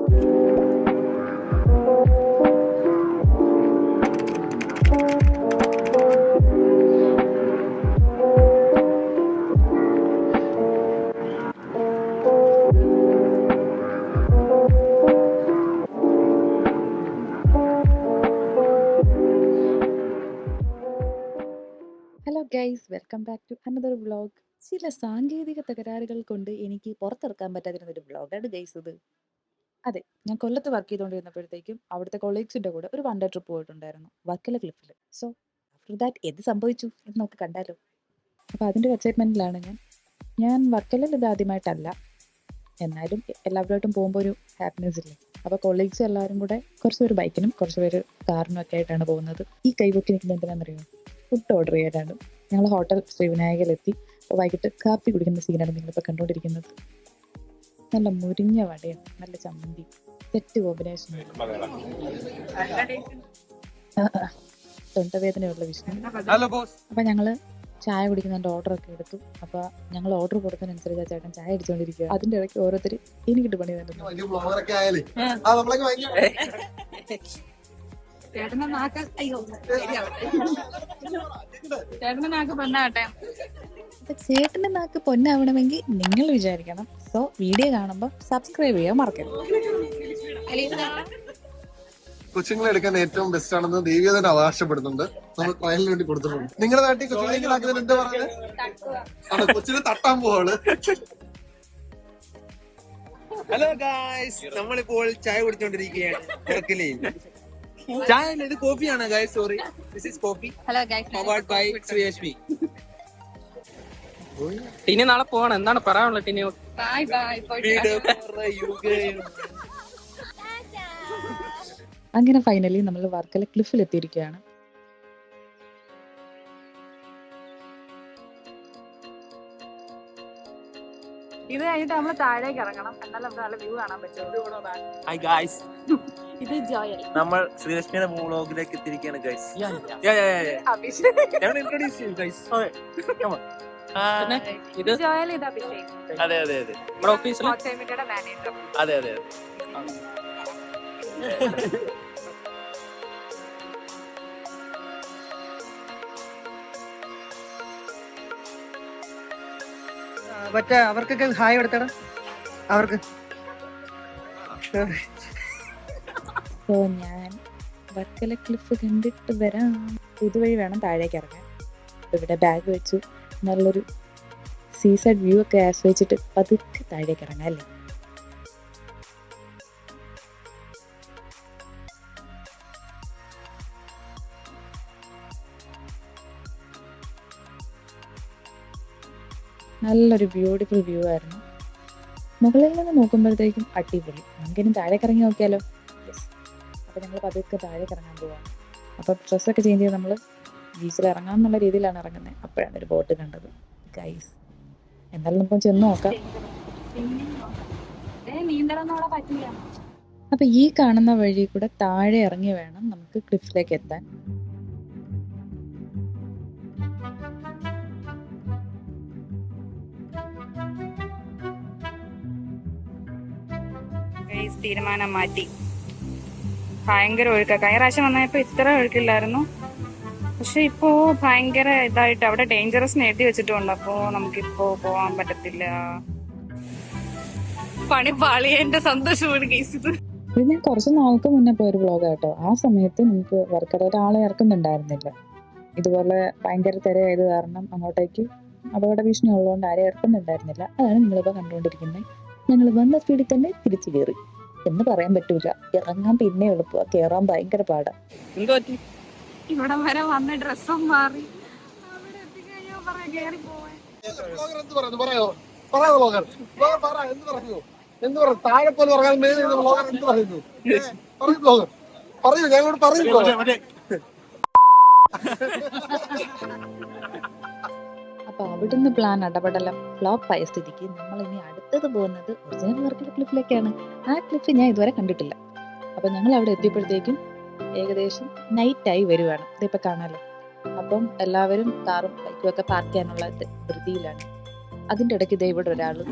Hello guys, welcome back to another vlog. ചില സാങ്കേതിക തകരാറുകൾ കൊണ്ട് എനിക്ക് പുറത്തിറക്കാൻ പറ്റാതിരുന്നൊരു വ്ളോഗാണ് ഗൈസ് ഇത്. അതെ, ഞാൻ കൊല്ലത്ത് വർക്ക് ചെയ്തുകൊണ്ടിരുന്നപ്പോഴത്തേക്കും അവിടുത്തെ കൊളീഗ്സിൻ്റെ കൂടെ ഒരു വൺ ഡേ ട്രിപ്പ് പോയിട്ടുണ്ടായിരുന്നു വർക്കല ക്ലിഫിൽ. സോ ആഫ്റ്റർ ദാറ്റ് എന്ത് സംഭവിച്ചു എന്ന് നമുക്ക് കണ്ടാലോ. അപ്പോൾ അതിൻ്റെ എക്സൈറ്റ്മെൻറ്റിലാണ് ഞാൻ വർക്കലയിൽ ഇത് ആദ്യമായിട്ടല്ല, എന്നാലും എല്ലാവരുമായിട്ടും പോകുമ്പോൾ ഒരു ഹാപ്പിനെസ് ഇല്ലേ. അപ്പോൾ കൊളീഗ്സ് എല്ലാവരും കൂടെ കുറച്ച് പേര് ബൈക്കിനും കുറച്ച് പേര് കാറിനും ഒക്കെ ആയിട്ടാണ് പോകുന്നത്. ഈ കൈവൊക്കെ നിൽക്കുന്നത് എന്തിനാണെന്നറിയോ? ഫുഡ് ഓർഡർ ചെയ്യാനാണ്. ഞങ്ങൾ ഹോട്ടൽ ശ്രീവിനായകയിലെത്തി. അപ്പോൾ വൈകിട്ട് കാപ്പി കുടിക്കുന്ന സീനാണ് നിങ്ങളിപ്പോൾ കണ്ടുകൊണ്ടിരിക്കുന്നത്. നല്ല മുരിഞ്ഞ വടയാണ്, നല്ല ചമ്മന്തി, സെറ്റ് കോമ്പിനേഷൻ. തൊണ്ടവേദനയുള്ള വിഷ്ണു. അപ്പം ഞങ്ങൾ ചായ കുടിക്കുന്നതിൻ്റെ ഓർഡറൊക്കെ എടുത്തു. അപ്പോൾ ഞങ്ങൾ ഓർഡർ കൊടുത്തതിനനുസരിച്ച് ആ ചേട്ടൻ ചായ അടിച്ചുകൊണ്ടിരിക്കുക. അതിൻ്റെ ഇടയ്ക്ക് ഓരോരുത്തർ എനിക്കിട്ട് പണി തരുന്നു. ചേട്ടന്റെ നാക്ക് പൊന്നാവണമെങ്കിൽ നിങ്ങൾ വിചാരിക്കണം. സോ വീഡിയോ കാണുമ്പോൾ സബ്സ്ക്രൈബ് ചെയ്യാൻ മറക്കരുത്. കൊച്ചുങ്ങളെ എടുക്കാൻ ഏറ്റവും ബെസ്റ്റ് ആണെന്ന് ദേവിയ തന്നെ അവകാശപ്പെടുന്നുണ്ട്. നമ്മൾ ട്രയലിന് വേണ്ടി കൊടുത്തിട്ടുണ്ട്. നിങ്ങളുടെ നാട്ടിൽ കൊച്ചുങ്ങളെ ആക്കുന്നതിന് എന്താ പറയുന്നത്? കൊച്ചിനെ തട്ടാൻ പോവാണ്. ഹലോ ഗായ്സ്, നമ്മളിപ്പോൾ ചായ കുടിച്ചോണ്ടിരിക്കുകയാണ്. ചായ ഇത് കോഫിയാണ് guys, sorry, this is coffee. Hello guys, powered by Sreelakshmi. Tini നാളെ പോകണം, എന്താണ് പറയാനുള്ളത് ടിനി? Bye bye. അങ്ങനെ ഫൈനലി നമ്മൾ വർക്കല ക്ലിഫിൽ എത്തിയിരിക്കുകയാണ്. ഇത് കഴിഞ്ഞിട്ട് നമ്മള് താഴേക്ക് ഇറങ്ങണം, എന്നാലും നമുക്ക് നല്ല വ്യൂ കാണാൻ പറ്റും. ഹായ് ഗായ്സ്, ഇത് ജോയൽ. നമ്മൾ ശ്രീലക്ഷ്മിയുടെ വ്ളോഗിലേക്ക് എത്തിയിരിക്കുകയാണ് ഗായ്സ്. ഇൻട്രോഡ്യൂസ് ചെയ്യൂ ഗായ്സ്. ഇത് ജോയൽ, ഇത് അഭിഷേക്. അതെ അതെ അതെ, നമ്മുടെ ഓഫീസിൽ മാനേജർ. അതെ അതെ അതെ. മറ്റേ അവർക്കൊക്കെ ഹായ് എടുത്തടാ അവർക്ക്. സോ ഞാൻ വർക്കല ക്ലിഫ് കണ്ടിട്ട് വരാം. ഇതുവഴി വേണം താഴേക്ക് ഇറങ്ങാൻ. ഇവിടെ ബാഗ് വെച്ചു നല്ലൊരു സീസൈഡ് വ്യൂ ഒക്കെ ആസ്വദിച്ചിട്ട് പതുക്കെ താഴേക്ക് ഇറങ്ങാം അല്ലേ. നല്ലൊരു ബ്യൂട്ടിഫുൾ വ്യൂ ആയിരുന്നു. മുകളിൽ നിന്ന് നോക്കുമ്പോഴത്തേക്കും അടിപൊളി. നമുക്കിനി താഴേക്ക് ഇറങ്ങി നോക്കിയാലോ? യെസ്. അപ്പോൾ ഞങ്ങൾ പതുക്കെ താഴേക്ക് ഇറങ്ങാൻ പോവാം. അപ്പോൾ ഡ്രസ്സൊക്കെ ചേഞ്ച് ചെയ്ത് നമ്മൾ ബീച്ചിൽ ഇറങ്ങാമെന്നുള്ള രീതിയിലാണ് ഇറങ്ങുന്നത്. അപ്പോഴാണ് ഒരു ബോട്ട് കണ്ടത് ഗൈസ്. എന്തായാലും നമുക്ക് ചെന്ന് നോക്കാം. അപ്പോൾ ഈ കാണുന്ന വഴി കൂടെ താഴെ ഇറങ്ങി വേണം നമുക്ക് ക്ലിഫിലേക്ക് എത്താൻ. തീരുമാനം മാറ്റി. ഭയങ്കര ഒഴുക്ക. കഴിഞ്ഞ പ്രാവശ്യം വന്നപ്പോ ഇത്ര ഒഴുക്കില്ലായിരുന്നു, പക്ഷെ ഇപ്പോ ഭയങ്കര ഇതായിട്ട് അവിടെ ഡേഞ്ചറസ് എഴുതി വെച്ചിട്ടുണ്ട്. അപ്പോ നമുക്കിപ്പോ പോവാൻ പറ്റത്തില്ല. പണി പാളിയതിന്റെ സന്തോഷമാണ് കേസ് ഇത്. ഇത് ഞാൻ കുറച്ച് നാൾക്ക് മുന്നേ പോയൊരു വ്ളോഗ് കേട്ടോ. ആ സമയത്ത് നമുക്ക് വർക്കലയിൽ ആളെ ഇറക്കുന്നുണ്ടായിരുന്നില്ല. ഇതുപോലെ ഭയങ്കര തിരയായത് കാരണം അങ്ങോട്ടേക്ക് അപകട ഭീഷണി ഉള്ളതുകൊണ്ട് ആരെ ഇറക്കുന്നുണ്ടായിരുന്നില്ല. അതാണ് നിങ്ങളിപ്പോൾ കണ്ടുകൊണ്ടിരിക്കുന്നത്. ഞങ്ങൾ വന്ന സ്പീഡിൽ തന്നെ തിരിച്ചു കയറി എന്ന് പറയാൻ പറ്റൂല. ഇറങ്ങാൻ പിന്നെ എളുപ്പ, കയറാൻ ഭയങ്കര പാടാ. ഇവിടെ വരെ വന്ന ഡ്രസ്സും മാറി അവിടെ എത്തിക്കഴിഞ്ഞാൽ കേറി പോവാൻ. താഴെ പോലെ പറയാൻ എന്ത് പറയുന്നു? പറയൂ, ഞങ്ങളോട് പറയൂ. അപ്പൊ അവിടുന്ന് പ്ലാൻ അടപടലം ഫ്ലോപ്പ് ആയ സ്ഥിതിക്ക് നമ്മൾ ഇനി അടുത്തത് പോകുന്നത് ഒറിജിനൽ വർക്കല ക്ലിഫിലേക്കാണ്. ആ ക്ലിഫ് ഞാൻ ഇതുവരെ കണ്ടിട്ടില്ല. അപ്പൊ ഞങ്ങൾ അവിടെ എത്തിയപ്പോഴത്തേക്കും ഏകദേശം നൈറ്റായി വരുവാണ്. ഇതിപ്പോൾ കാണാമല്ലോ. അപ്പം എല്ലാവരും കാറും ബൈക്കും ഒക്കെ പാർക്ക് ചെയ്യാനുള്ള ധൃതിയിലാണ്. അതിന്റെ ഇടയ്ക്ക് ദേ ഇവിടെ ഒരാള്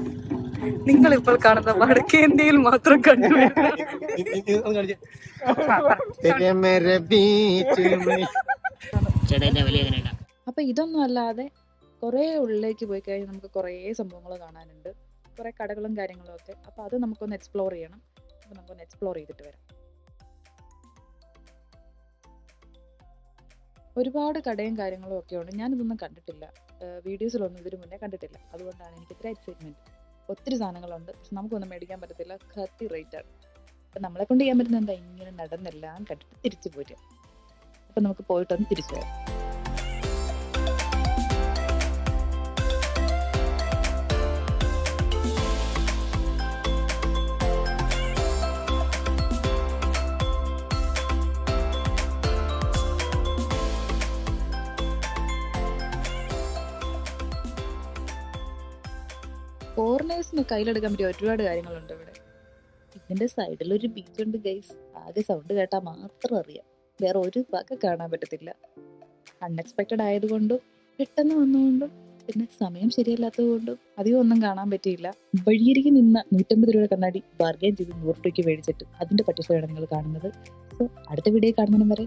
നിങ്ങൾ ഇപ്പോൾ കാണുന്ന വടക്കേ ഇന്ത്യയിൽ മാത്രം കണ്ടുവരുന്ന അപ്പൊ ഇതൊന്നും അല്ലാതെ കുറെ ഉള്ളിലേക്ക് പോയി കഴിഞ്ഞാൽ നമുക്ക് കുറേ സംഭവങ്ങൾ കാണാനുണ്ട്, കുറെ കടകളും കാര്യങ്ങളും ഒക്കെ. അപ്പൊ അത് നമുക്കൊന്ന് എക്സ്പ്ലോർ ചെയ്യണം. അപ്പൊ നമുക്കൊന്ന് എക്സ്പ്ലോർ ചെയ്തിട്ട് വരാം. ഒരുപാട് കടയും കാര്യങ്ങളും ഒക്കെ ഉണ്ട്. ഞാനിതൊന്നും കണ്ടിട്ടില്ല, വീഡിയോസിലൊന്നും ഇതിനു മുന്നേ കണ്ടിട്ടില്ല. അതുകൊണ്ടാണ് എനിക്ക് ഇത്ര എക്സൈറ്റ്മെന്റ്. ഒത്തിരി സാധനങ്ങളുണ്ട്, പക്ഷെ നമുക്കൊന്നും മേടിക്കാൻ പറ്റത്തില്ല, കത്തി റേറ്റ് ആണ്. അപ്പൊ നമ്മളെ കൊണ്ട് ചെയ്യാൻ പറ്റുന്ന എന്താ, ഇങ്ങനെ നടന്നെല്ലാം കണ്ടിട്ട് തിരിച്ചു പോരുക. അപ്പൊ നമുക്ക് പോയിട്ടൊന്ന് തിരിച്ചു വരാം. ഫോറിനേഴ്സിന് കയ്യിലെടുക്കാൻ പറ്റിയ ഒരുപാട് കാര്യങ്ങളുണ്ട് ഇവിടെ. ഇതിന്റെ സൈഡിൽ ഒരു ബീച്ച് ഉണ്ട് ഗൈസ്. ആകെ സൗണ്ട് കേട്ടാൽ മാത്രം അറിയാം, വേറെ ഒരു വക കാണാൻ പറ്റത്തില്ല. അൺഎക്സ്പെക്റ്റഡ് ആയതുകൊണ്ടും പെട്ടെന്ന് വന്നുകൊണ്ടും പിന്നെ സമയം ശരിയല്ലാത്തത് കൊണ്ടും അധികം ഒന്നും കാണാൻ പറ്റിയില്ല. വഴിയരികെ നിന്ന 150 രൂപ കണ്ണാടി ബാർഗെയിൻ ചെയ്ത് 100 രൂപയ്ക്ക് മേടിച്ചിട്ട് അതിന്റെ പട്ടിഷയാണ് നിങ്ങൾ കാണുന്നത്. സോ അടുത്ത വീഡിയോ കാണുന്നതിനും വരെ